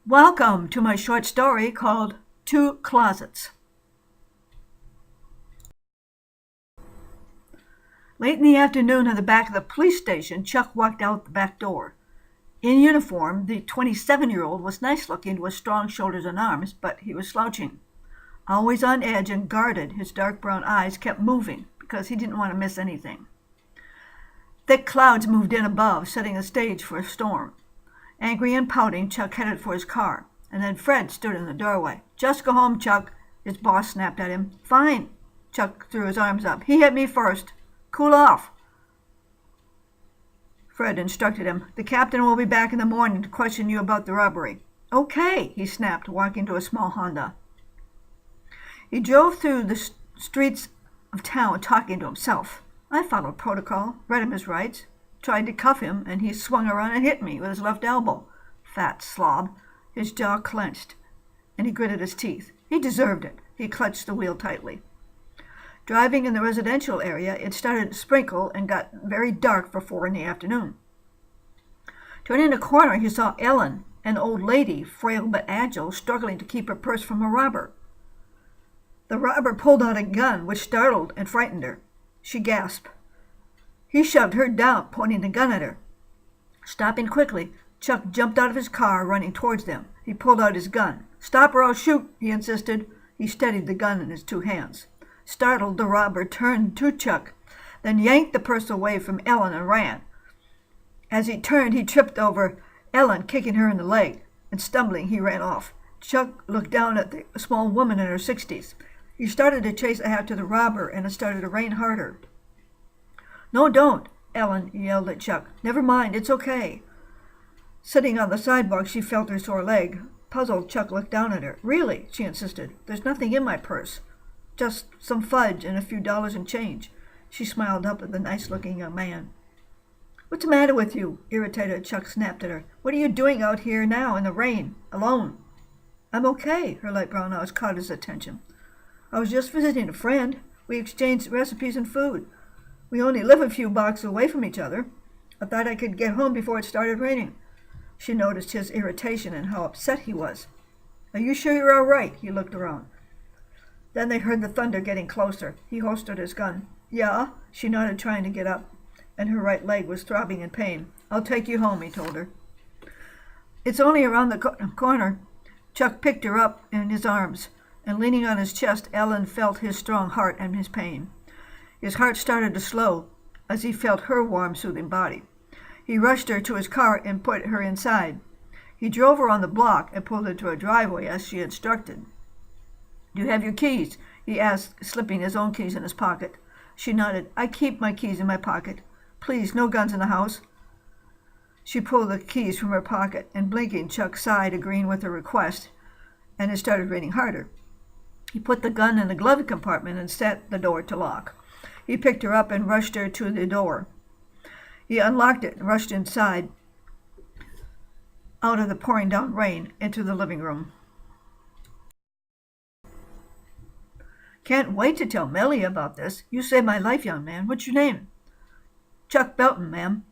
Welcome to my short story called Two Closets. Late in the afternoon at the back of the police station, Chuck walked out the back door. In uniform, the 27-year-old was nice-looking with strong shoulders and arms, but he was slouching. Always on edge and guarded, his dark brown eyes kept moving because he didn't want to miss anything. Thick clouds moved in above, setting the stage for a storm. Angry and pouting, Chuck headed for his car, and then Fred stood in the doorway. "Just go home, Chuck," his boss snapped at him. "Fine." Chuck threw his arms up. "He hit me first. Cool off." Fred instructed him. "The captain will be back in the morning to question you about the robbery." "Okay," he snapped, walking to a small Honda. He drove through the streets of town talking to himself. "I followed protocol, read him his rights, tried to cuff him, and he swung around and hit me with his left elbow. Fat slob." His jaw clenched, and he gritted his teeth. He deserved it. He clutched the wheel tightly. Driving in the residential area, it started to sprinkle and got very dark for 4 in the afternoon. Turning a corner, he saw Ellen, an old lady, frail but agile, struggling to keep her purse from a robber. The robber pulled out a gun, which startled and frightened her. She gasped. He shoved her down, pointing the gun at her. Stopping quickly, Chuck jumped out of his car, running towards them. He pulled out his gun. "Stop or I'll shoot," he insisted. He steadied the gun in his 2 hands. Startled, the robber turned to Chuck, then yanked the purse away from Ellen and ran. As he turned, he tripped over Ellen, kicking her in the leg, and stumbling, he ran off. Chuck looked down at the small woman in her 60s. He started to chase after the robber, and it started to rain harder. "No, don't," Ellen yelled at Chuck. "Never mind, it's okay." Sitting on the sidewalk, she felt her sore leg. Puzzled, Chuck looked down at her. "Really," she insisted, "there's nothing in my purse. Just some fudge and a few dollars in change." She smiled up at the nice-looking young man. "What's the matter with you?" Irritated, Chuck snapped at her. "What are you doing out here now in the rain, alone?" "I'm okay," her light brown eyes caught his attention. "I was just visiting a friend. We exchanged recipes and food. We only live a few blocks away from each other. I thought I could get home before it started raining." She noticed his irritation and how upset he was. "Are you sure you're all right?" He looked around. Then they heard the thunder getting closer. He holstered his gun. "Yeah?" She nodded, trying to get up, and her right leg was throbbing in pain. "I'll take you home," he told her. "It's only around the corner." Chuck picked her up in his arms, and leaning on his chest, Ellen felt his strong heart and his pain. His heart started to slow as he felt her warm, soothing body. He rushed her to his car and put her inside. He drove her on the block and pulled her to a driveway as she instructed. "Do you have your keys?" he asked, slipping his own keys in his pocket. She nodded. "I keep my keys in my pocket. Please, no guns in the house." She pulled the keys from her pocket, and blinking, Chuck sighed, agreeing with her request, and it started raining harder. He put the gun in the glove compartment and set the door to lock. He picked her up and rushed her to the door. He unlocked it and rushed inside, out of the pouring down rain, into the living room. "Can't wait to tell Melly about this. You saved my life, young man. What's your name?" "Chuck Belton, ma'am."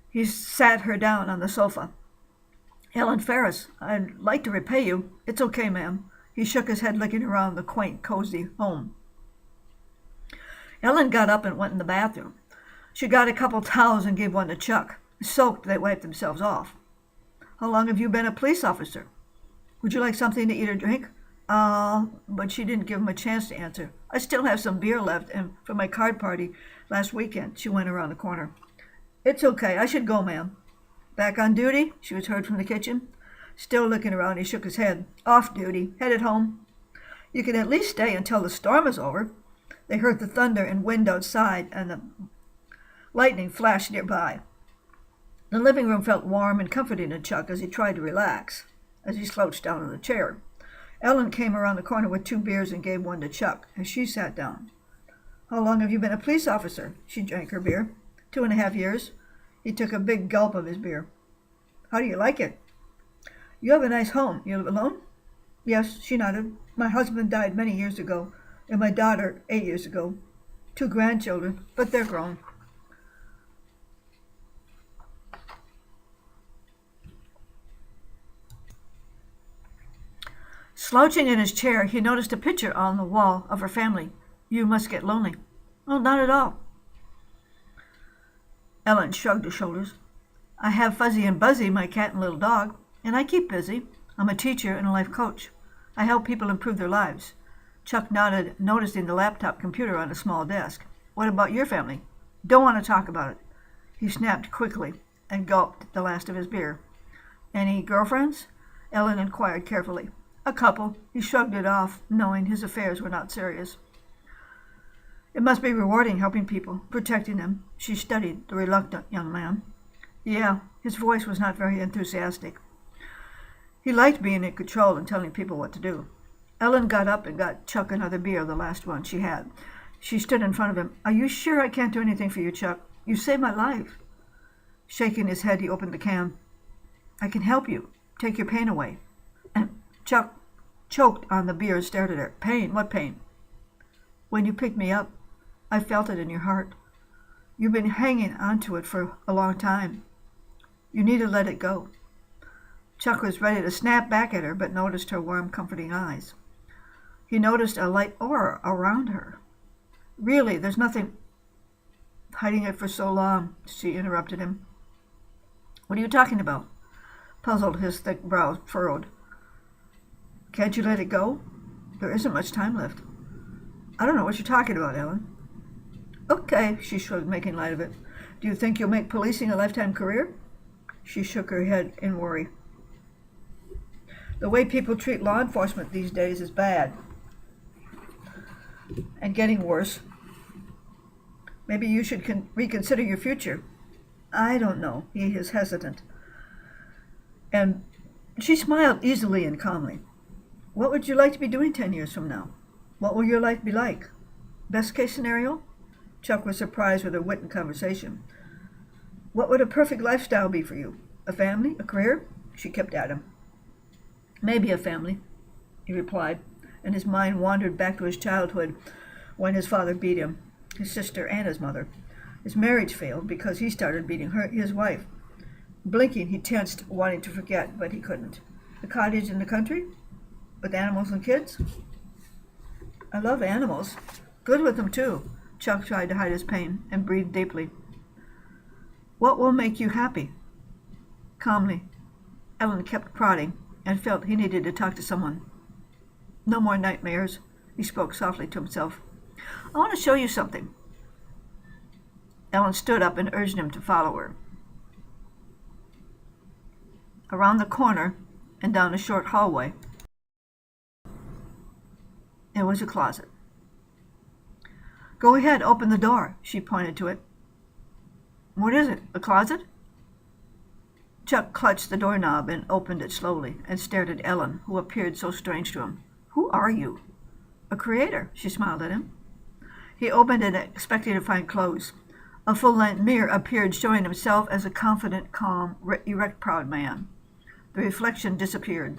He sat her down on the sofa. "Ellen Ferris, I'd like to repay you." "It's okay, ma'am." He shook his head, looking around the quaint, cozy home. Ellen got up and went in the bathroom. She got a couple towels and gave one to Chuck. Soaked, they wiped themselves off. "How long have you been a police officer? Would you like something to eat or drink?" But she didn't give him a chance to answer. "I still have some beer left, and from my card party last weekend." She went around the corner. "It's okay. I should go, ma'am." "Back on duty?" She was heard from the kitchen. Still looking around, he shook his head. "Off duty. Headed home." "You can at least stay until the storm is over." They heard the thunder and wind outside, and the lightning flashed nearby. The living room felt warm and comforting to Chuck as he tried to relax, as he slouched down in the chair. Ellen came around the corner with 2 beers and gave one to Chuck as she sat down. "How long have you been a police officer?" She drank her beer. 2.5 years. He took a big gulp of his beer. "How do you like it?" "You have a nice home. You live alone?" "Yes," she nodded. "My husband died many years ago, and my daughter 8 years ago. 2 grandchildren, but they're grown." Slouching in his chair, he noticed a picture on the wall of her family. You must get lonely. Oh, not at all. Ellen shrugged her shoulders. I have Fuzzy and Buzzy, my cat and little dog, and I keep busy. I'm a teacher and a life coach. I help people improve their lives. Chuck nodded, noticing the laptop computer on a small desk. What about your family? Don't want to talk about it. He snapped quickly and gulped the last of his beer. Any girlfriends? Ellen inquired carefully. A couple. He shrugged it off, knowing his affairs were not serious. It must be rewarding helping people, protecting them. She studied the reluctant young man. Yeah, his voice was not very enthusiastic. He liked being in control and telling people what to do. Ellen got up and got Chuck another beer, the last one she had. She stood in front of him. Are you sure I can't do anything for you, Chuck? You saved my life. Shaking his head, he opened the can. I can help you. Take your pain away. And Chuck choked on the beer and stared at her. Pain? What pain? When you picked me up, I felt it in your heart. You've been hanging onto it for a long time. You need to let it go. Chuck was ready to snap back at her, but noticed her warm, comforting eyes. He noticed a light aura around her. Really, there's nothing. Hiding it for so long, she interrupted him. What are you talking about? Puzzled, his thick brows furrowed. Can't you let it go? There isn't much time left. I don't know what you're talking about, Ellen. Okay, she shrugged, making light of it. Do you think you'll make policing a lifetime career? She shook her head in worry. The way people treat law enforcement these days is bad. And getting worse. Maybe you should reconsider your future. I don't know. He is hesitant. And she smiled easily and calmly. What would you like to be doing 10 years from now? What will your life be like? Best case scenario? Chuck was surprised with her wit and conversation. What would a perfect lifestyle be for you? A family? A career? She kept at him. Maybe a family, he replied, and his mind wandered back to his childhood when his father beat him, his sister and his mother. His marriage failed because he started beating his wife. Blinking, he tensed, wanting to forget, but he couldn't. A cottage in the country? With animals and kids? I love animals. Good with them, too. Chuck tried to hide his pain and breathed deeply. What will make you happy? Calmly, Ellen kept prodding and felt he needed to talk to someone. No more nightmares, he spoke softly to himself. I want to show you something. Ellen stood up and urged him to follow her. Around the corner and down a short hallway, there was a closet. Go ahead, open the door, she pointed to it. What is it, a closet? Chuck clutched the doorknob and opened it slowly and stared at Ellen, who appeared so strange to him. Who are you? A creator, she smiled at him. He opened it, expecting to find clothes. A full-length mirror appeared, showing himself as a confident, calm, erect, proud man. The reflection disappeared.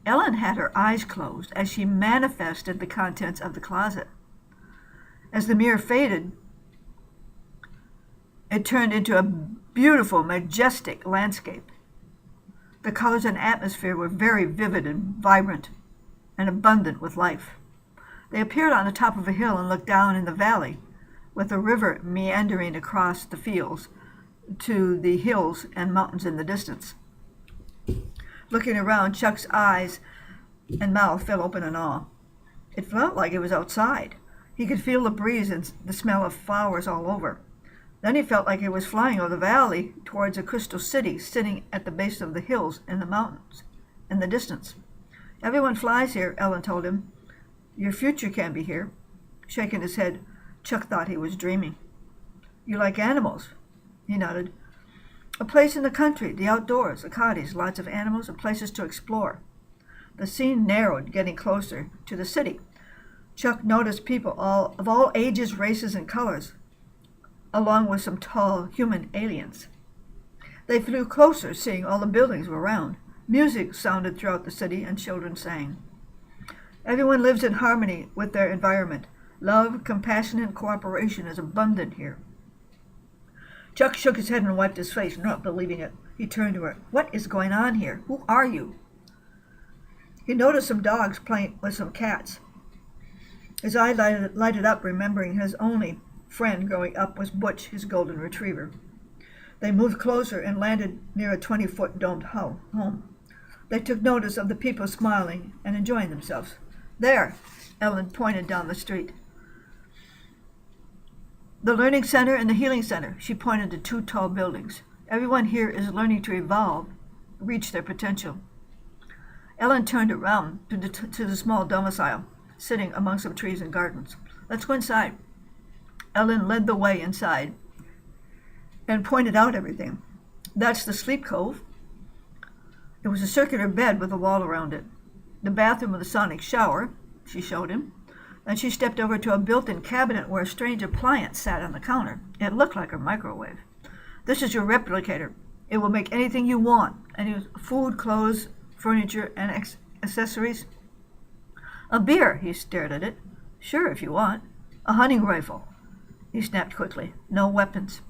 Ellen had her eyes closed as she manifested the contents of the closet. As the mirror faded, it turned into a beautiful, majestic landscape. The colors and atmosphere were very vivid and vibrant and abundant with life. They appeared on the top of a hill and looked down in the valley, with a river meandering across the fields to the hills and mountains in the distance. Looking around, Chuck's eyes and mouth fell open in awe. It felt like it was outside. He could feel the breeze and the smell of flowers all over. Then he felt like he was flying over the valley towards a crystal city sitting at the base of the hills and the mountains in the distance. Everyone flies here, Ellen told him. Your future can be here. Shaking his head, Chuck thought he was dreaming. You like animals? He nodded. A place in the country, the outdoors, a cottage, lots of animals and places to explore. The scene narrowed, getting closer to the city. Chuck noticed people of all ages, races, and colors, along with some tall human aliens. They flew closer, seeing all the buildings were around. Music sounded throughout the city, and children sang. Everyone lives in harmony with their environment. Love, compassion, and cooperation is abundant here. Chuck shook his head and wiped his face, not believing it. He turned to her. What is going on here? Who are you? He noticed some dogs playing with some cats. His eye lighted up, remembering his only friend growing up was Butch, his golden retriever. They moved closer and landed near a 20-foot domed home. They took notice of the people smiling and enjoying themselves. There, Ellen pointed down the street. The Learning Center and the Healing Center. She pointed to two tall buildings. Everyone here is learning to evolve, reach their potential. Ellen turned around to the small domicile, sitting among some trees and gardens. Let's go inside. Ellen led the way inside and pointed out everything. That's the sleep cove. It was a circular bed with a wall around it. The bathroom with a sonic shower, she showed him. Then she stepped over to a built-in cabinet where a strange appliance sat on the counter. It looked like a microwave. This is your replicator. It will make anything you want. Any food, clothes, furniture, and accessories. A beer, he stared at it. Sure, if you want. A hunting rifle. He snapped quickly. No weapons.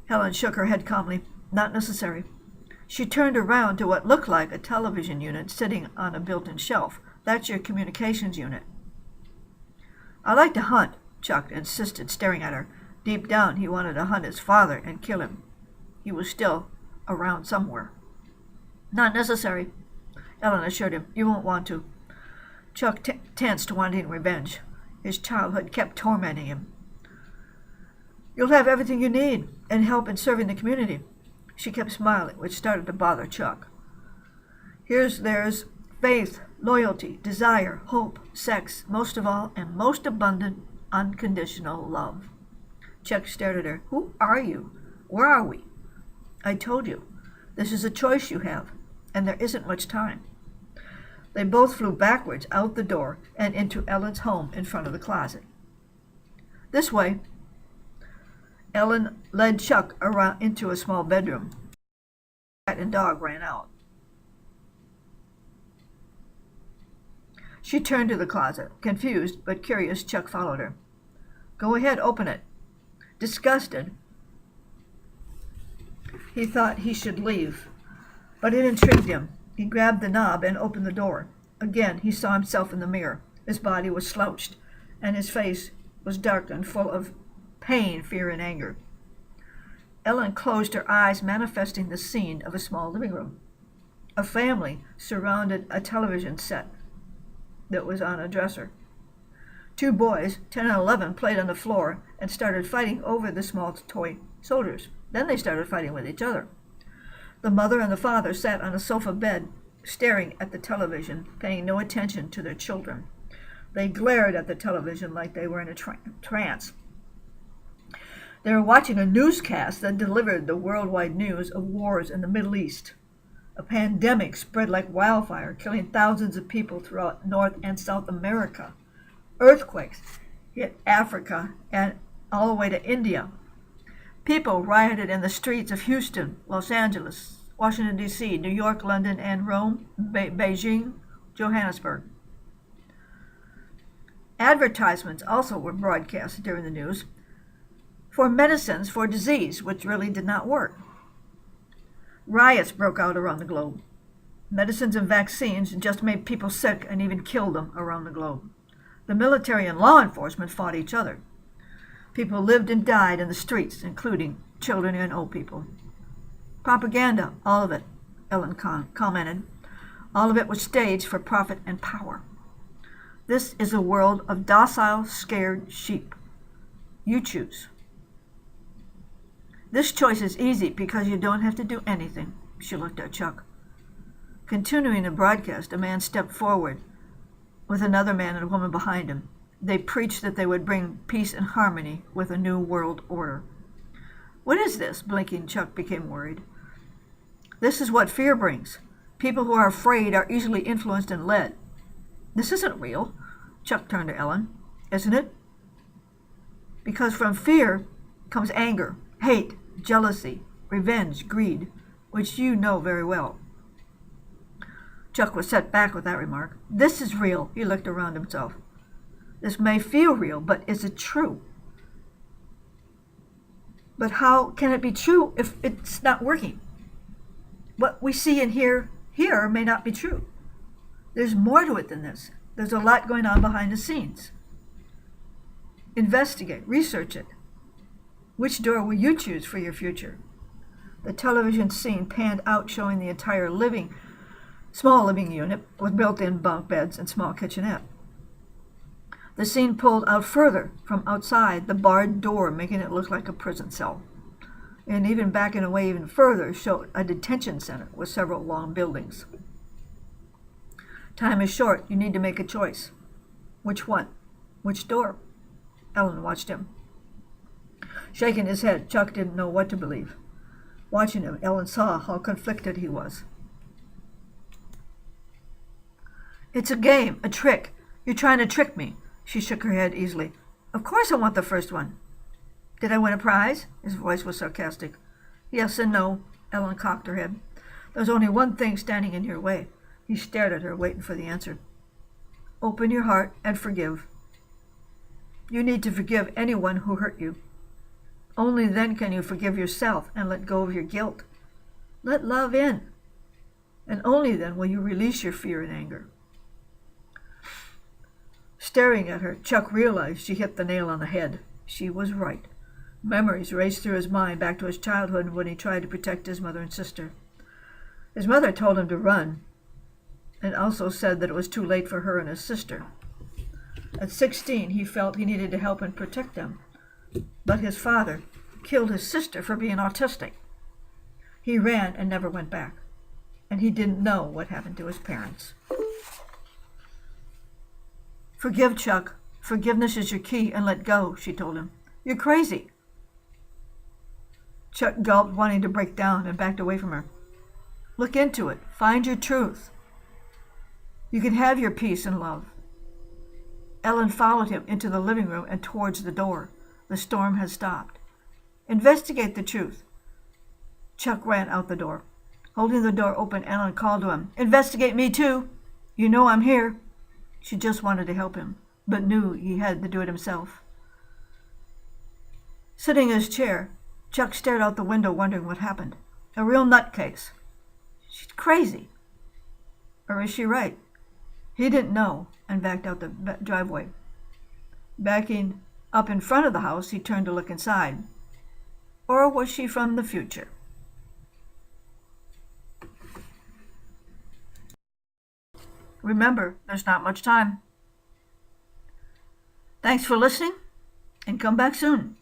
Helen shook her head calmly. Not necessary. She turned around to what looked like a television unit sitting on a built-in shelf. That's your communications unit. I like to hunt, Chuck insisted, staring at her. Deep down, he wanted to hunt his father and kill him. He was still around somewhere. Not necessary, Ellen assured him. You won't want to. Chuck tensed, wanting revenge. His childhood kept tormenting him. You'll have everything you need and help in serving the community. She kept smiling, which started to bother Chuck. There's faith, loyalty, desire, hope, sex, most of all, and most abundant, unconditional love. Chuck stared at her. Who are you? Where are we? I told you. This is a choice you have, and there isn't much time. They both flew backwards out the door and into Ellen's home in front of the closet. This way. Ellen led Chuck around into a small bedroom. Cat and dog ran out. She turned to the closet. Confused but curious, Chuck followed her. Go ahead, open it. Disgusted, he thought he should leave, but it intrigued him. He grabbed the knob and opened the door. Again, he saw himself in the mirror. His body was slouched, and his face was dark and full of pain, fear, and anger. Ellen closed her eyes, manifesting the scene of a small living room. A family surrounded a television set that was on a dresser. Two boys, 10 and 11, played on the floor and started fighting over the small toy soldiers. Then they started fighting with each other. The mother and the father sat on a sofa bed, staring at the television, paying no attention to their children. They glared at the television like they were in a trance. They were watching a newscast that delivered the worldwide news of wars in the Middle East. A pandemic spread like wildfire, killing thousands of people throughout North and South America. Earthquakes hit Africa and all the way to India. People rioted in the streets of Houston, Los Angeles, Washington, D.C., New York, London, and Rome, Beijing, Johannesburg. Advertisements also were broadcast during the news for medicines for disease, which really did not work. Riots broke out around the globe. Medicines and vaccines just made people sick and even killed them around the globe. The military and law enforcement fought each other. People lived and died in the streets, including children and old people. Propaganda, all of it, Ellen commented. All of it was staged for profit and power. This is a world of docile, scared sheep. You choose. This choice is easy because you don't have to do anything, she looked at Chuck. Continuing the broadcast, a man stepped forward with another man and a woman behind him. They preached that they would bring peace and harmony with a new world order. What is this? Blinking, Chuck became worried. This is what fear brings. People who are afraid are easily influenced and led. This isn't real. Chuck turned to Ellen. Isn't it? Because from fear comes anger, hate, jealousy, revenge, greed, which you know very well. Chuck was set back with that remark. This is real. He looked around himself. This may feel real, but is it true? But how can it be true if it's not working? What we see and hear here may not be true. There's more to it than this. There's a lot going on behind the scenes. Investigate, research it. Which door will you choose for your future? The television scene panned out, showing the entire small living unit with built-in bunk beds and small kitchenette. The scene pulled out further from outside the barred door, making it look like a prison cell. And even backing away even further showed a detention center with several long buildings. Time is short. You need to make a choice. Which one? Which door? Ellen watched him. Shaking his head, Chuck didn't know what to believe. Watching him, Ellen saw how conflicted he was. It's a game, a trick. You're trying to trick me. She shook her head easily. Of course I want the first one. Did I win a prize? His voice was sarcastic. Yes and no. Ellen cocked her head. There's only one thing standing in your way. He stared at her, waiting for the answer. Open your heart and forgive. You need to forgive anyone who hurt you. Only then can you forgive yourself and let go of your guilt. Let love in. And only then will you release your fear and anger. Staring at her, Chuck realized she hit the nail on the head. She was right. Memories raced through his mind back to his childhood when he tried to protect his mother and sister. His mother told him to run, and also said that it was too late for her and his sister. At 16, he felt he needed to help and protect them. But his father killed his sister for being autistic. He ran and never went back. And he didn't know what happened to his parents. Forgive, Chuck. Forgiveness is your key, and let go, she told him. You're crazy. Chuck gulped, wanting to break down, and backed away from her. Look into it. Find your truth. You can have your peace and love. Ellen followed him into the living room and towards the door. The storm had stopped. Investigate the truth. Chuck ran out the door. Holding the door open, Ellen called to him. Investigate me too. You know I'm here. She just wanted to help him, but knew he had to do it himself. Sitting in his chair, Chuck stared out the window, wondering what happened. A real nutcase. She's crazy. Or is she right? He didn't know, and backed out the driveway. Backing up in front of the house, he turned to look inside. Or was she from the future? Remember, there's not much time. Thanks for listening, and come back soon.